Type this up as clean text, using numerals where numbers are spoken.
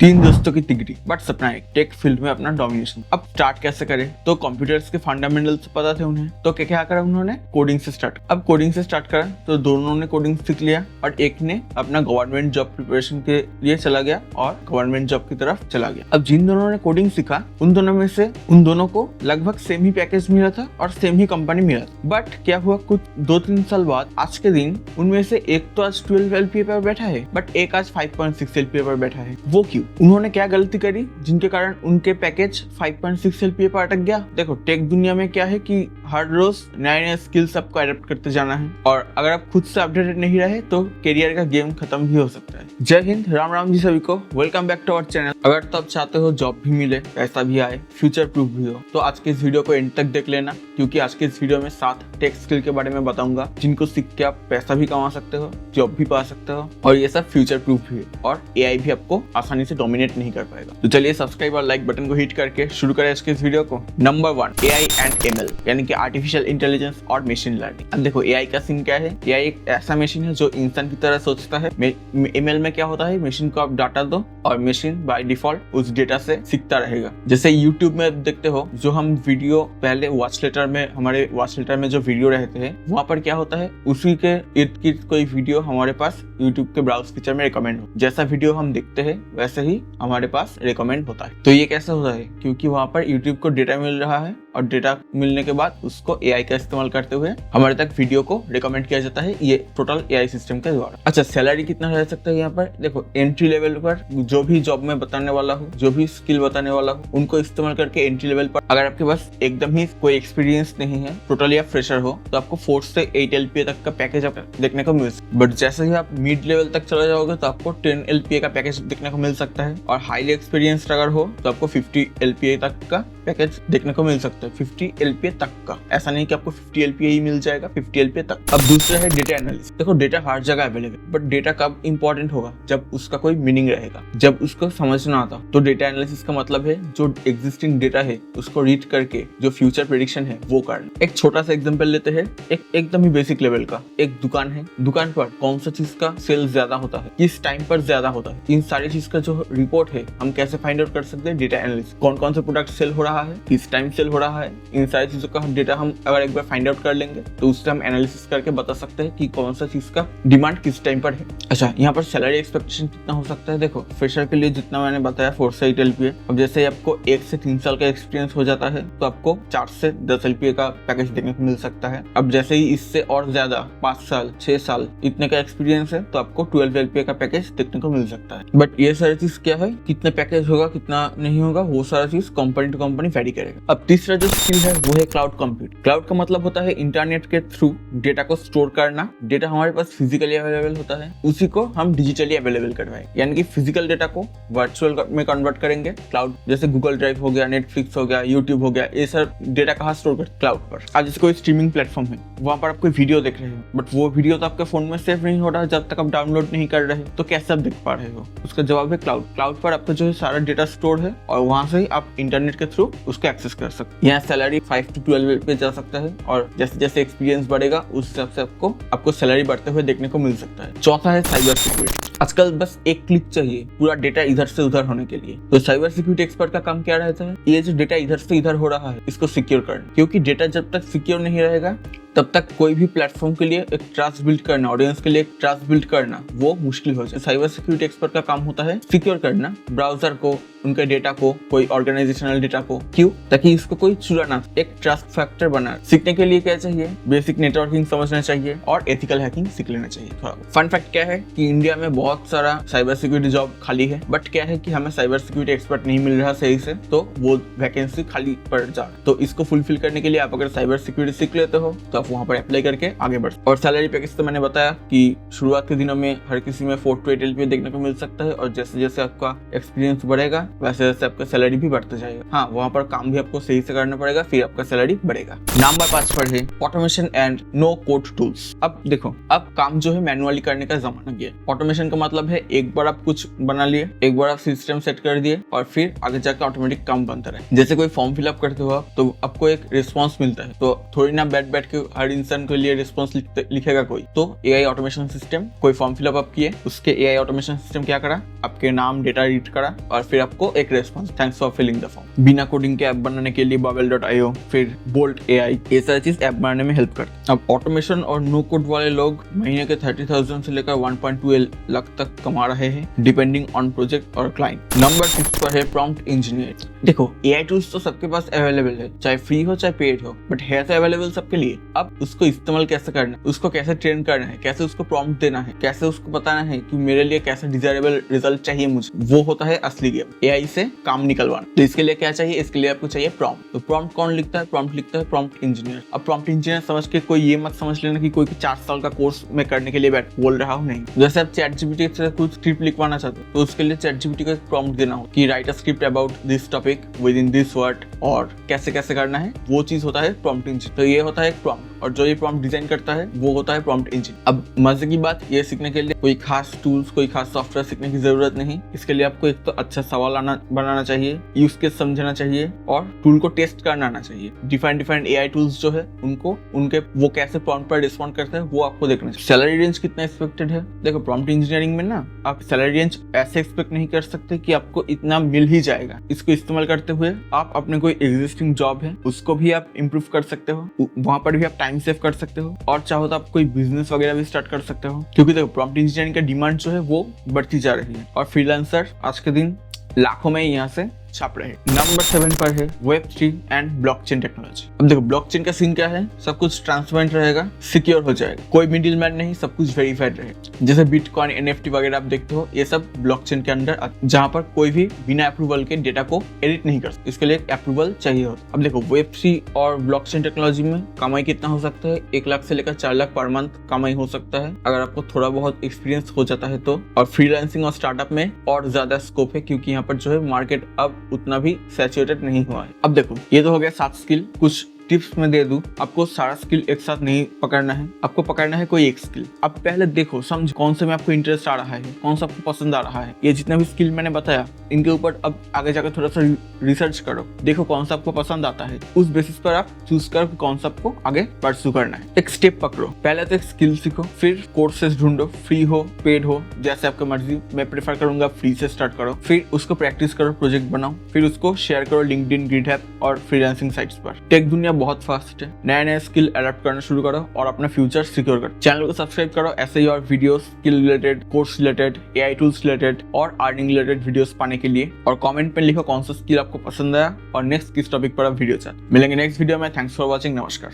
तीन दोस्तों की तिगड़ी बट सपना एक, टेक फील्ड में अपना डोमिनेशन। अब स्टार्ट कैसे करें? तो कंप्यूटर्स के फंडामेंटल्स पता थे उन्हें, तो क्या करा उन्होंने? कोडिंग से स्टार्ट। अब कोडिंग से स्टार्ट करा तो दोनों ने कोडिंग सीख लिया और एक ने अपना गवर्नमेंट जॉब प्रिपरेशन के लिए चला गया और गवर्नमेंट जॉब की तरफ चला गया। अब जिन दोनों ने कोडिंग सीखा उन दोनों में से उन दोनों को लगभग सेम ही पैकेज मिला था और सेम ही कंपनी मिला था। बट क्या हुआ, कुछ 2-3 साल बाद आज के दिन उनमें से एक तो आज 12 LPA पर बैठा है बट एक आज 5.6 LPA पर बैठा है। वो क्यों? उन्होंने क्या गलती करी जिनके कारण उनके पैकेज 5.6 LPA पर अटक गया? देखो, टेक दुनिया में क्या है कि हर रोज नए नए स्किल्स आपको अडॉप्ट करते जाना है और अगर आप खुद से अपडेटेड नहीं रहे तो करियर का गेम खत्म भी हो सकता है। जय हिंद, राम राम जी सभी को। Welcome back to our channel. अगर तो आप चाहते हो जॉब भी मिले, पैसा भी आए, फ्यूचर प्रूफ भी हो, तो आज के इस वीडियो को एंड तक देख लेना, क्योंकि आज के इस वीडियो में 7 टेक स्किल के बारे में बताऊंगा जिनको सीख के आप पैसा भी कमा सकते हो, जॉब भी पा सकते हो और ये सब फ्यूचर प्रूफ भी है और एआई भी आपको आसानी से डोमिनेट नहीं कर पाएगा। तो चलिए सब्सक्राइब और लाइक बटन को हिट करके शुरू करें आज के इस वीडियो को। नंबर 1, एआई एंड एमएल यानी कि आर्टिफिशियल इंटेलिजेंस और मशीन लर्निंग। अब देखो, एआई का सीन क्या है? एआई एक ऐसा मशीन है जो इंसान की तरह सोचता है। एमएल में क्या होता है? मशीन को आप डाटा दो और मशीन बाय डिफॉल्ट उस डेटा से सीखता रहेगा। जैसे यूट्यूब में देखते हो, जो हम वीडियो पहले वॉच लेटर में, हमारे वॉच लेटर में जो वीडियो रहते हैं वहाँ पर क्या होता है, उसी के इर्द गिर्द कोई वीडियो हमारे पास यूट्यूब के ब्राउज फीचर में रिकमेंड हो। जैसा वीडियो हम देखते हैं वैसे ही हमारे पास रिकमेंड होता है। तो ये कैसे होता है? क्योंकि वहाँ पर यूट्यूब को डेटा मिल रहा है और डेटा मिलने के बाद उसको एआई का इस्तेमाल करते हुए हमारे तक वीडियो को रिकमेंड किया जाता है, ये टोटल एआई सिस्टम के द्वारा। अच्छा, सैलरी कितना रह सकता है यहाँ पर? देखो, एंट्री लेवल पर जो भी जॉब में बताने वाला हूँ, जो भी स्किल बताने वाला हूँ, उनको इस्तेमाल करके एंट्री लेवल पर, अगर आपके पास एकदम ही कोई एक्सपीरियंस नहीं है, टोटली आप फ्रेशर हो, तो आपको 4 से 8 LPA तक का पैकेज देखने को मिल सकता है। बट जैसे ही आप मिड लेवल तक चले जाओगे तो आपको 10 LPA का पैकेज देखने को मिल सकता है और हाईली एक्सपीरियंस्ड अगर हो तो आपको 50 LPA तक का पैकेज देखने को मिल सकता है। 50 LPA तक का, ऐसा नहीं कि आपको 50 LPA ही मिल जाएगा, 50 LPA तक। अब दूसरा है डेटा एनालिसिस। देखो, डेटा हर जगह अवेलेबल, बट डेटा कब इंपॉर्टेंट होगा? जब उसका कोई मीनिंग रहेगा, जब उसको समझना आता। तो डेटा एनालिसिस का मतलब है जो एग्जिस्टिंग डेटा है उसको रीड करके जो फ्यूचर प्रेडिक्शन है वो करना। एक छोटा सा एग्जांपल लेते हैं, एकदम ही बेसिक लेवल का। एक दुकान है, दुकान पर कौन सा चीज का सेल ज्यादा होता है, किस टाइम पर ज्यादा होता है, इन सारी चीज का जो रिपोर्ट है हम कैसे फाइंड आउट कर सकते हैं? Data analysis. कौन कौन सा प्रोडक्ट सेल हो रहा है, किस टाइम सेल हो रहा है, इन सारी चीजों का डेटा हम अगर एक बार फाइंड आउट कर लेंगे तो उससे हम एनालिसिस करके बता सकते हैं कि कौन सा चीज का डिमांड किस टाइम पर है। अच्छा, यहाँ पर सैलरी एक्सपेक्टेशन कितना हो सकता है? देखो, फ्रेशर के लिए जितना मैंने बताया 4 से 8 LPA। अब जैसे आपको 1 से 3 साल का एक्सपीरियंस हो जाता है तो आपको 4 से 10 LPA का पैकेज देखने को मिल सकता है। अब जैसे ही इससे और ज्यादा 5 साल 6 साल इतने का एक्सपीरियंस है तो आपको 12 LPA का पैकेज देखने को मिल सकता है। बट ये सारी चीज क्या है, कितना पैकेज होगा कितना नहीं होगा, वो सारा चीज कंपनी टू कंपनी वेरी करेगा। अब तीसरा जो स्किल है वो है क्लाउड कंप्यूट। क्लाउड का मतलब होता है इंटरनेट के थ्रू डेटा को स्टोर करना। डेटा हमारे पास फिजिकली अवेलेबल होता है, उसी को हम डिजिटली अवेलेबल करवाएं, यानी कि फिजिकल डेटा को वर्चुअल में कन्वर्ट करेंगे। क्लाउड जैसे गूगल ड्राइव हो गया, नेटफ्लिक्स हो गया, यूट्यूब हो गया, ये सब डेटा कहाँ स्टोर करते? क्लाउड पर। आज जैसे कोई स्ट्रीमिंग प्लेटफॉर्म है, वहाँ पर आप कोई वीडियो देख रहे हो बट वो वीडियो तो आपके फोन में सेव नहीं हो रहा जब तक आप डाउनलोड नहीं कर रहे, तो कैसे आप देख पा रहे हो? उसका जवाब है क्लाउड। क्लाउड पर आपका जो है सारा डेटा स्टोर है और वहां से ही आप इंटरनेट के थ्रू उसको एक्सेस कर सकते हैं। यहाँ सैलरी 5 to 12 पे जा सकता है और जैसे जैसे एक्सपीरियंस बढ़ेगा उस हिसाब से आपको सैलरी बढ़ते हुए देखने को मिल सकता है। चौथा है साइबर सिक्योरिटी। आजकल बस एक क्लिक चाहिए पूरा डेटा इधर से उधर होने के लिए। तो साइबर सिक्योरिटी एक्सपर्ट का काम क्या रहता है? ये जो डेटा इधर से इधर हो रहा है इसको सिक्योर करना, क्योंकि डेटा जब तक सिक्योर नहीं रहेगा तब तक कोई भी प्लेटफॉर्म के लिए एक ट्रस्ट बिल्ड करना, ऑडियंस के लिए एक ट्रस्ट बिल्ड करना वो मुश्किल हो जाए। साइबर सिक्योरिटी एक्सपर्ट का काम होता है सिक्योर करना ब्राउजर को, उनके डेटा को, कोई ऑर्गेनाइजेशनल डेटा को। क्यों? ताकि इसको कोई चुरा ना। एक ट्रस्ट फैक्टर बना। सीखने के लिए क्या चाहिए? बेसिक नेटवर्किंग समझना चाहिए और एथिकल हैकिंग सीख लेना चाहिए थोड़ा। फन फैक्ट क्या है कि इंडिया में बहुत सारा साइबर सिक्योरिटी जॉब खाली है, बट क्या है कि हमें साइबर सिक्योरिटी एक्सपर्ट नहीं मिल रहा सही से, तो वो वैकेंसी खाली पड़ जा रहा। तो इसको फुलफिल करने के लिए आप अगर साइबर सिक्योरिटी सीख लेते हो तो आप वहाँ पर अप्लाई करके आगे बढ़। और सैलरी पैकेज तो मैंने बताया कि शुरुआत के दिनों में हर किसी में 4 to 8 LPA देखने को मिल सकता है और जैसे जैसे आपका एक्सपीरियंस बढ़ेगा वैसे वैसे आपका सैलरी भी बढ़ता जाएगा। हाँ, वहाँ पर काम भी आपको सही से करना पड़ेगा, फिर आपका सैलरी बढ़ेगा। नंबर 5 पर है automation and no code tools. अब देखो, अब काम जो है मैनुअली करने का जमाना गया। ऑटोमेशन का मतलब है एक बार आप कुछ बना लिए, एक बार आप सिस्टम सेट कर दिए और फिर आगे जाकर ऑटोमेटिक काम बनता रहे। जैसे कोई फॉर्म फिलअप करते हो आप तो आपको एक रिस्पॉन्स मिलता है, तो थोड़ी ना बैठ के हर इंसान के लिए रिस्पॉन्स लिखेगा कोई, तो एआई ऑटोमेशन सिस्टम कोई फॉर्म फिलअप आप किए, उसके एआई ऑटोमेशन सिस्टम क्या करा, आपके नाम डेटा रीड करा और फिर आपको एक response, thanks for filling the form. बिना कोडिंग के ऐप बनाने के लिए Babel.io, फिर बोल्ट एआई, ये सारी चीज ऐप बनाने में हेल्प करती है। अब ऑटोमेशन और नो कोड वाले लोग महीने के 30,000 से लेकर 1.2 लाख तक कमा रहे हैं, डिपेंडिंग ऑन प्रोजेक्ट और क्लाइंट। नंबर 6 पर है प्रॉम्प्ट इंजीनियर। देखो एआई टूल्स तो सबके पास अवेलेबल है, चाहे फ्री हो चाहे पेड हो, बट है तो अवेलेबल सबके लिए। अब उसको इस्तेमाल कैसे करना है, उसको कैसे ट्रेन करना है, कैसे उसको प्रॉम्प्ट देना है, कैसे उसको बताना है कि मेरे लिए कैसे डिजायरेबल रिजल्ट चाहिए मुझे, वो होता है असली गेम, एआई से काम निकलवाना। तो इसके लिए क्या चाहिए, इसके लिए आपको चाहिए प्रॉम्प्ट। तो प्रॉम्प्ट कौन लिखता है, प्रॉम्प्ट लिखता है प्रॉम्प्ट इंजीनियर। अब प्रॉम्प्ट इंजीनियर समझ के कोई ये मत समझ लेना कि कोई 4 साल का कोर्स में करने के लिए बोल रहा हूँ, नहीं। जैसे आप ChatGPT से कुछ स्क्रिप्ट लिखवाना चाहते हो तो उसके लिए ChatGPT को एक प्रॉम्प्ट देना हो कि right a script about this topic with in this word, और कैसे कैसे करना है, वो चीज होता है प्रॉम्प्ट इंजीनियर। तो ये होता है एक प्रॉम्प्ट, और जो ये प्रॉम्प्ट डिजाइन करता है वो होता है प्रॉम्प्ट इंजन। अब मजे की बात, ये सीखने के लिए कोई खास टूल्स, कोई खास सॉफ्टवेयर सीखने की जरूरत नहीं। इसके लिए आपको एक तो अच्छा सवाल बनाना चाहिए, यूज केस समझना चाहिए और टूल को टेस्ट करना आना चाहिए। डिफरेंट एआई टूल्स जो है उनके वो कैसे प्रॉम्प्ट पर रिस्पॉन्ड करते हैं वो आपको देखना चाहिए। सैलरी रेंज कितना एक्सपेक्टेड है, देखो प्रॉम्प्ट इंजीनियरिंग में ना आप सैलरी रेंज ऐसे एक्सपेक्ट नहीं कर सकते कि आपको इतना मिल ही जाएगा। इसको इस्तेमाल करते हुए आप अपने कोई एग्जिस्टिंग जॉब है उसको भी आप इम्प्रूव कर सकते हो, वहां पर भी आप टाइम सेव कर सकते हो, और चाहो तो आप कोई बिजनेस वगैरह भी स्टार्ट कर सकते हो, क्योंकि देखो प्रॉम्प्ट इंजीनियरिंग का डिमांड जो है वो बढ़ती जा रही है और फ्रीलांसर आज के दिन लाखों में यहाँ से छाप रहे। नंबर 7 पर है Web3 एंड ब्लॉकचेन टेक्नोलॉजी। अब देखो ब्लॉकचेन का सीन क्या है, सब कुछ ट्रांसपेरेंट रहेगा, सिक्योर हो जाएगा, कोई मिडिल मैन नहीं, सब कुछ वेरीफाइड रहेगा। जैसे बिटकॉइन, NFT वगैरह आप देखते हो, ये सब ब्लॉकचेन के अंदर, जहां पर कोई भी बिना अप्रूवल के डेटा को एडिट नहीं कर सकता, इसके लिए अप्रूवल चाहिए होता। अब देखो Web3 और ब्लॉकचेन टेक्नोलॉजी में कमाई कितना हो सकता है, 1 लाख से लेकर 4 लाख पर मंथ कमाई हो सकता है अगर आपको थोड़ा बहुत एक्सपीरियंस हो जाता है तो। और फ्रीलांसिंग और स्टार्टअप में और ज्यादा स्कोप है, क्योंकि यहाँ पर जो है मार्केट अब उतना भी सैचुरेटेड नहीं हुआ है। अब देखो ये तो हो गया 7 स्किल। कुछ टिप्स में दे दूं, आपको सारा स्किल एक साथ नहीं पकड़ना है, आपको पकड़ना है कोई एक स्किल। अब पहले देखो समझ कौन से में आपको इंटरेस्ट आ रहा है, कौन सा आपको पसंद आ रहा है। ये जितने भी स्किल मैंने बताया इनके ऊपर अब आगे जाकर थोड़ा सा रिसर्च करो, देखो कौन सा आपको पसंद आता है, उस बेसिस पर आप चूज करो कौन सा आपको आगे परस्यू करना है। एक स्टेप पकड़ो, पहले तो एक स्किल सीखो, फिर कोर्सेज ढूंढो, फ्री हो पेड हो जैसे आपकी मर्जी। मैं प्रेफर करूंगा फ्री से स्टार्ट करो, फिर उसको प्रैक्टिस करो, प्रोजेक्ट बनाओ, फिर उसको शेयर करो लिंक्डइन, गिटहब और फ्रीलांसिंग साइट्स पर। टेक दुनिया बहुत फास्ट है, नए स्किल अडॉप्ट करना शुरू करो और अपना फ्यूचर सिक्योर करो। चैनल को सब्सक्राइब करो ऐसे ही और videos, skill related, course related, AI tools related और अर्निंग रिलेटेड वीडियोस पाने के लिए। और कमेंट में लिखो कौन सा स्किल आपको पसंद आया और नेक्स्ट किस टॉपिक पर आप वीडियो चाहते। मिलेंगे नेक्स्ट वीडियो में। थैंक्स फॉर वॉचिंग, नमस्कार।